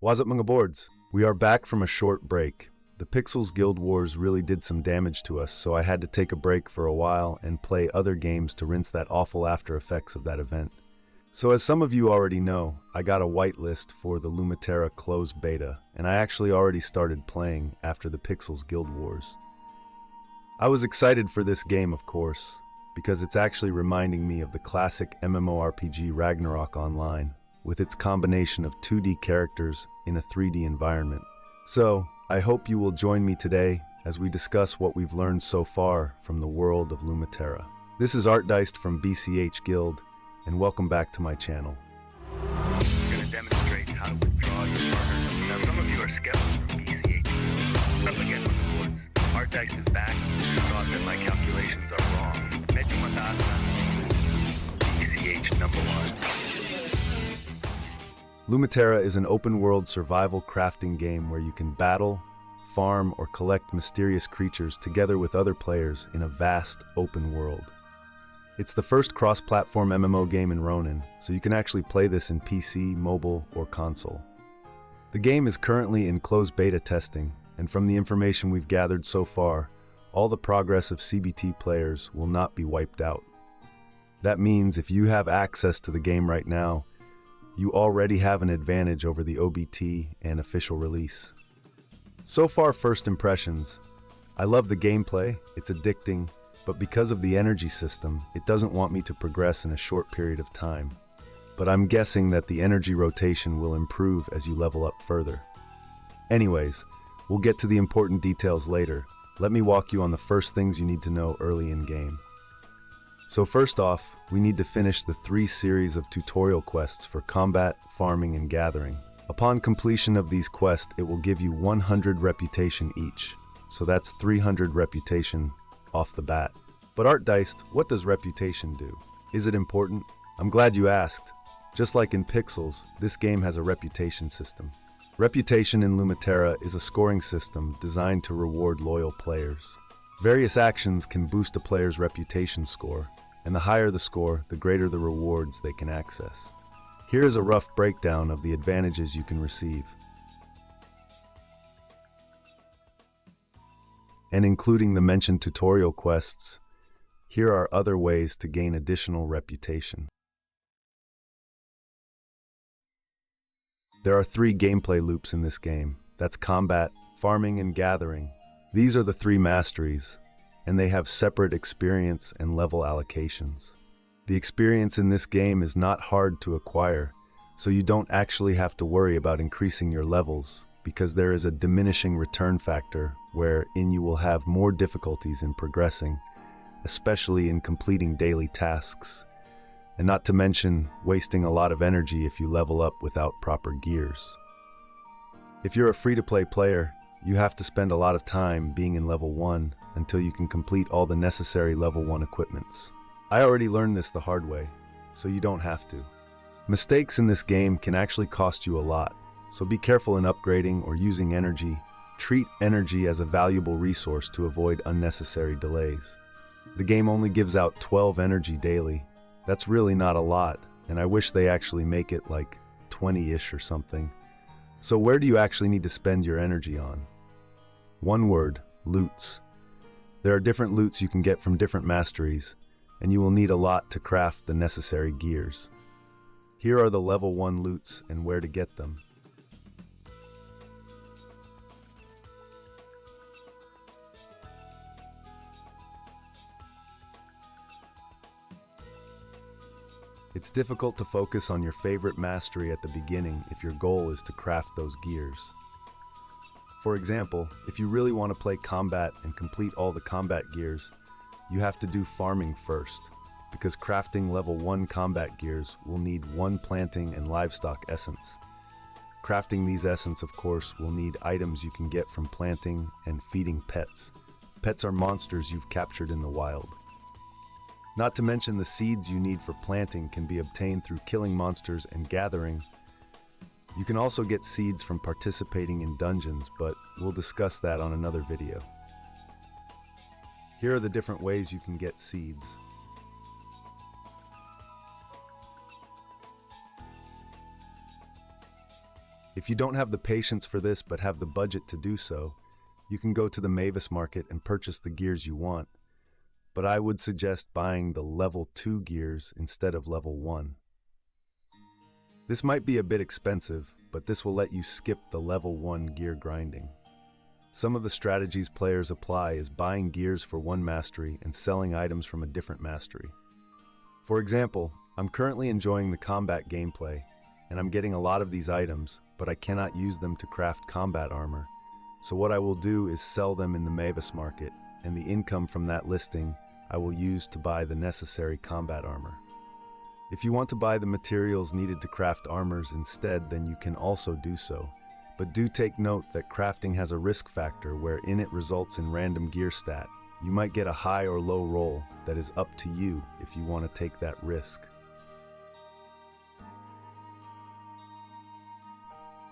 What's up, mga boards? We are back from a short break. The Pixels Guild Wars really did some damage to us, so I had to take a break for a while and play other games to rinse that awful after effects of that event. So as some of you already know, I got a whitelist for the Lumiterra closed beta, and I actually already started playing after the Pixels Guild Wars. I was excited for this game, of course, because it's actually reminding me of the classic MMORPG Ragnarok Online, with its combination of 2D characters in a 3D environment. So, I hope you will join me today as we discuss what we've learned so far from the world of Lumiterra. This is Artdiced from BCH Guild, and welcome back to my channel. I'm going to demonstrate how to withdraw your partner. Now, some of you are skeptics from BCH. Up again on the boards. Artdiced is back. You thought that my calculations are wrong. Medyo mataas na. BCH #1. Lumiterra is an open-world survival crafting game where you can battle, farm, or collect mysterious creatures together with other players in a vast, open world. It's the first cross-platform MMO game in Ronin, so you can actually play this in PC, mobile, or console. The game is currently in closed beta testing, and from the information we've gathered so far, all the progress of CBT players will not be wiped out. That means if you have access to the game right now, you already have an advantage over the OBT and official release. So far, first impressions. I love the gameplay, it's addicting, but because of the energy system, it doesn't want me to progress in a short period of time. But I'm guessing that the energy rotation will improve as you level up further. Anyways, we'll get to the important details later. Let me walk you on the first things you need to know early in game. So first off, we need to finish the 3 series of tutorial quests for combat, farming, and gathering. Upon completion of these quests, it will give you 100 reputation each. So that's 300 reputation off the bat. But Artdiced, what does reputation do? Is it important? I'm glad you asked. Just like in Pixels, this game has a reputation system. Reputation in Lumiterra is a scoring system designed to reward loyal players. Various actions can boost a player's reputation score, and the higher the score, the greater the rewards they can access. Here is a rough breakdown of the advantages you can receive. And including the mentioned tutorial quests, here are other ways to gain additional reputation. There are 3 gameplay loops in this game. That's combat, farming, and gathering. These are the 3 masteries, and they have separate experience and level allocations. The experience in this game is not hard to acquire, so you don't actually have to worry about increasing your levels, because there is a diminishing return factor wherein you will have more difficulties in progressing, especially in completing daily tasks, and not to mention wasting a lot of energy if you level up without proper gears. If you're a free-to-play player, you have to spend a lot of time being in level 1 until you can complete all the necessary level 1 equipments. I already learned this the hard way, so you don't have to. Mistakes in this game can actually cost you a lot, so be careful in upgrading or using energy. Treat energy as a valuable resource to avoid unnecessary delays. The game only gives out 12 energy daily. That's really not a lot, and I wish they actually make it like 20-ish or something. So where do you actually need to spend your energy on? One word, loots. There are different loots you can get from different masteries, and you will need a lot to craft the necessary gears. Here are the level 1 loots and where to get them. It's difficult to focus on your favorite mastery at the beginning if your goal is to craft those gears. For example, if you really want to play combat and complete all the combat gears, you have to do farming first, because crafting level 1 combat gears will need 1 planting and livestock essence. Crafting these essence, of course, will need items you can get from planting and feeding pets. Pets are monsters you've captured in the wild. Not to mention the seeds you need for planting can be obtained through killing monsters and gathering. You can also get seeds from participating in dungeons, but we'll discuss that on another video. Here are the different ways you can get seeds. If you don't have the patience for this but have the budget to do so, you can go to the Mavis Market and purchase the gears you want, but I would suggest buying the level 2 gears instead of level 1. This might be a bit expensive, but this will let you skip the level 1 gear grinding. Some of the strategies players apply is buying gears for one mastery and selling items from a different mastery. For example, I'm currently enjoying the combat gameplay, and I'm getting a lot of these items, but I cannot use them to craft combat armor. So what I will do is sell them in the Mavis Market, and the income from that listing I will use to buy the necessary combat armor. If you want to buy the materials needed to craft armors instead, then you can also do so. But do take note that crafting has a risk factor wherein it results in random gear stat. You might get a high or low roll that is up to you if you want to take that risk.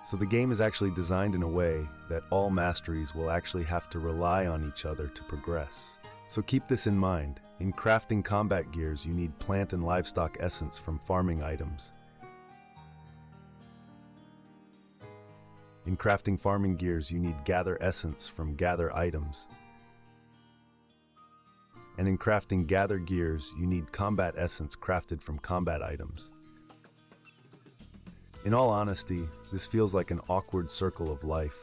So the game is actually designed in a way that all masteries will actually have to rely on each other to progress. So keep this in mind. In crafting combat gears, you need plant and livestock essence from farming items. In crafting farming gears, you need gather essence from gather items. And in crafting gather gears, you need combat essence crafted from combat items. In all honesty, this feels like an awkward circle of life.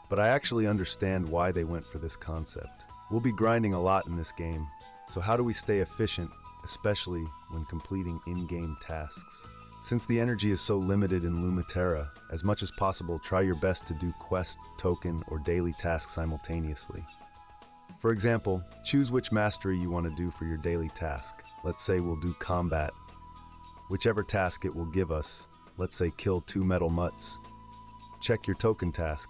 But I actually understand why they went for this concept. We'll be grinding a lot in this game, so how do we stay efficient, especially when completing in-game tasks? Since the energy is so limited in Lumiterra, as much as possible try your best to do quest, token, or daily tasks simultaneously. For example, choose which mastery you want to do for your daily task. Let's say we'll do combat. Whichever task it will give us, let's say kill 2 metal mutts. Check your token task,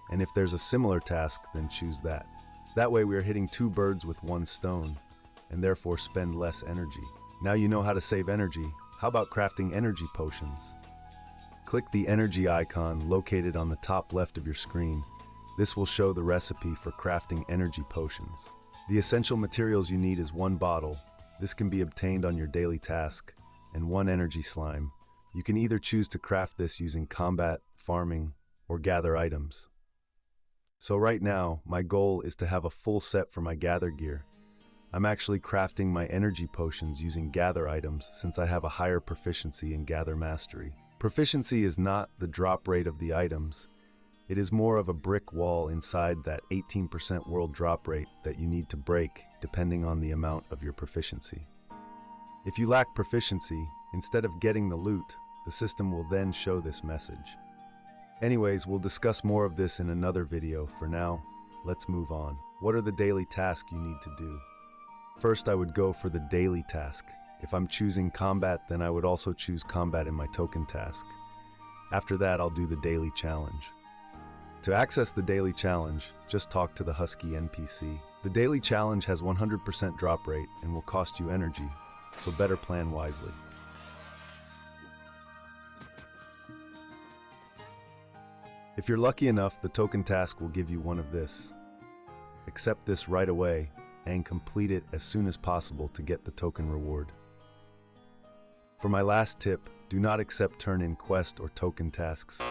and if there's a similar task, then choose that. That way we are hitting 2 birds with 1 stone, and therefore spend less energy. Now you know how to save energy. How about crafting energy potions? Click the energy icon located on the top left of your screen. This will show the recipe for crafting energy potions. The essential materials you need is 1 bottle. This can be obtained on your daily task, and 1 energy slime. You can either choose to craft this using combat, farming, or gather items. So right now, my goal is to have a full set for my gather gear. I'm actually crafting my energy potions using gather items since I have a higher proficiency in gather mastery. Proficiency is not the drop rate of the items. It is more of a brick wall inside that 18% world drop rate that you need to break depending on the amount of your proficiency. If you lack proficiency, instead of getting the loot, the system will then show this message. Anyways, we'll discuss more of this in another video. For now, let's move on. What are the daily tasks you need to do? First, I would go for the daily task. If I'm choosing combat, then I would also choose combat in my token task. After that, I'll do the daily challenge. To access the daily challenge, just talk to the Husky NPC. The daily challenge has 100% drop rate and will cost you energy, so better plan wisely. If you're lucky enough, the token task will give you one of this. Accept this right away and complete it as soon as possible to get the token reward. For my last tip, do not accept turn-in quest or token tasks.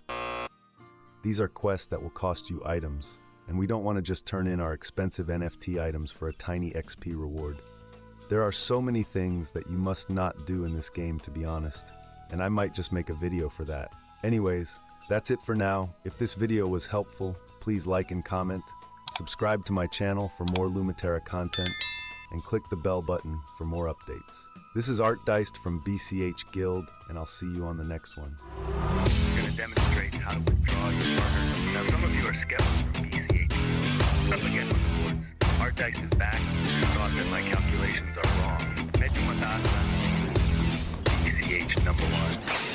These are quests that will cost you items, and we don't want to just turn in our expensive NFT items for a tiny XP reward. There are so many things that you must not do in this game, to be honest, and I might just make a video for that. Anyways, that's it for now. If this video was helpful, please like and comment, subscribe to my channel for more Lumiterra content, and click the bell button for more updates. This is Artdiced from BCH Guild, and I'll see you on the next one. I'm going to demonstrate how to withdraw your partner. Now, some of you are skeptics from BCH. Up again with the woods. Artdiced is back. You thought that my calculations are wrong. Medyo mataas na. BCH #1.